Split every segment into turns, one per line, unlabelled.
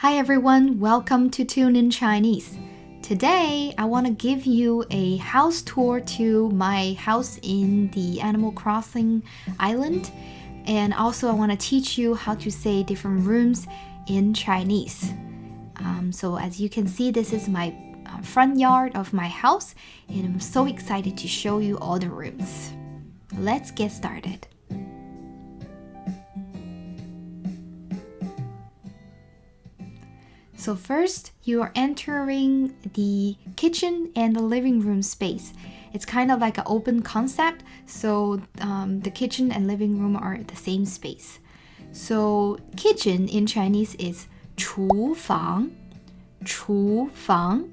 Hi everyone, welcome to Tune in Chinese. Today, I want to give you a house tour to my house in the Animal Crossing island. And also, I want to teach you how to say different rooms in Chinese. So as you can see, this is my front yard of my house, and I'm so excited to show you all the rooms. Let's get started. So first, you are entering the kitchen and the living room space. It's kind of like an open concept, so the kitchen and living room are the same space. So kitchen in Chinese is 厨房, 厨房.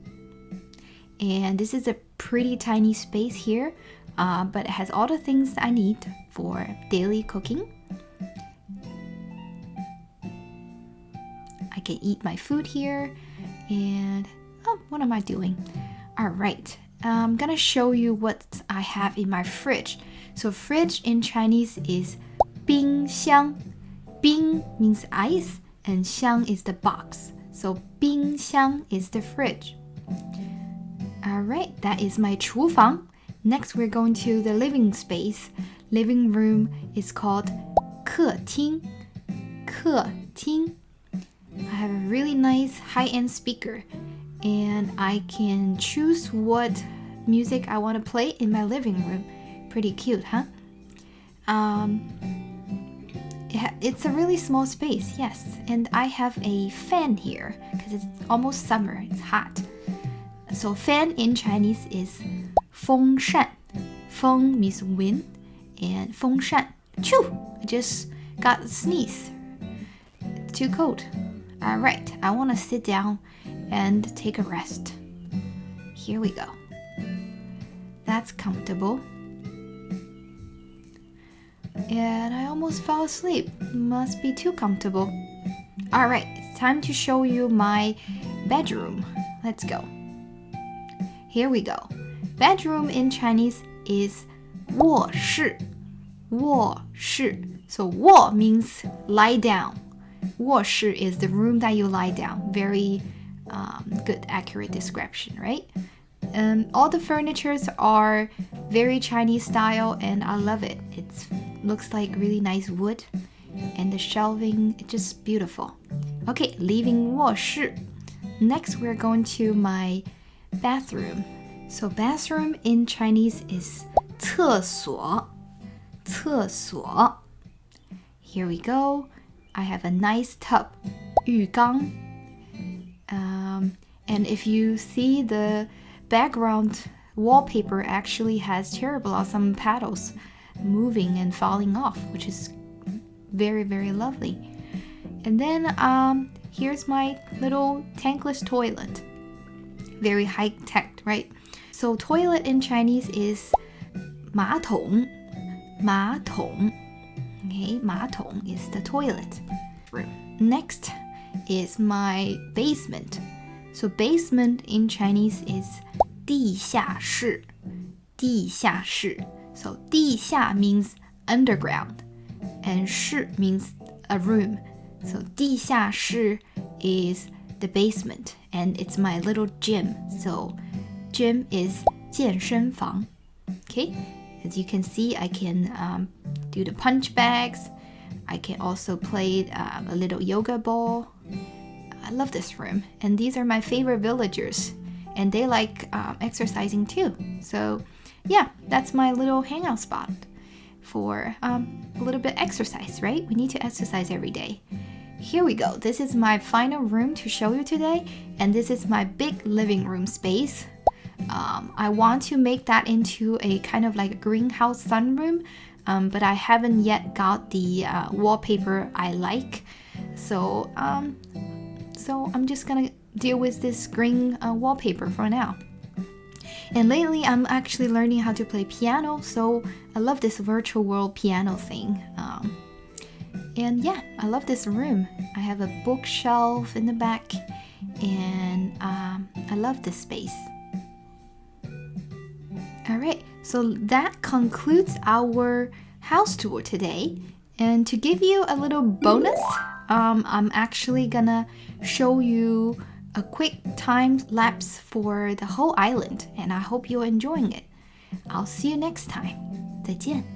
And this is a pretty tiny space here, but it has all the things I need for daily cooking.I can eat my food here, and what am I doing? All right, I'm gonna show you what I have in my fridge. So fridge in Chinese is 冰箱. 冰 means ice, and 箱 is the box. So 冰箱 is the fridge. All right, that is my 厨房. Next, we're going to the living space. Living room is called 客厅. 客厅. I have a really nice high-end speaker, and I can choose what music I want to play in my living room. Pretty cute, huh? It's a really small space, yes, and I have a fan here because it's almost summer, it's hot. So fan in Chinese is 风扇. 风 means wind, and 风扇. Choo! I just got a sneeze. It's too cold.All right, I want to sit down and take a rest. Here we go. That's comfortable. And I almost fell asleep. Must be too comfortable. All right, it's time to show you my bedroom. Let's go. Here we go. Bedroom in Chinese is 卧室. 卧室. So 卧 means lie down.卧室 is the room that you lie down. Very good, accurate description, right? All the furnitures are very Chinese style, and I love it. It looks like really nice wood, and the shelving, it's just beautiful. Okay, leaving 卧室. Next, we're going to my bathroom. So bathroom in Chinese is 厕所. 厕所. Here we go.I have a nice tub, 浴缸. And if you see the background wallpaper actually has cherry blossom petals moving and falling off, which is very, very lovely. And then here's my little tankless toilet. Very high-tech, right? So toilet in Chinese is 马桶. 马桶. Okay, 马桶 is the toilet room. Next is my basement. So basement in Chinese is 地下室. 地下室. So 地下 means underground, and 室 means a room. So 地下室 is the basement, and it's my little gym. So gym is 健身房. Okay, as you can see, I can do the punch bags. I can also play a little yoga ball. I love this room, and these are my favorite villagers, and they like exercising too. So yeah, that's my little hangout spot for a little bit exercise, right? We need to exercise every day. Here we go. This is my final room to show you today, and this is my big living room space. I want to make that into a kind of like a greenhouse sunroom, but I haven't yet got the wallpaper I like. So I'm just gonna deal with this green wallpaper for now. And lately I'm actually learning how to play piano, so I love this virtual world piano thing. And yeah, I love this room. I have a bookshelf in the back, and I love this space. All right, so that concludes our house tour today. And to give you a little bonus, I'm actually gonna show you a quick time lapse for the whole island, and I hope you're enjoying it. I'll see you next time. 再见。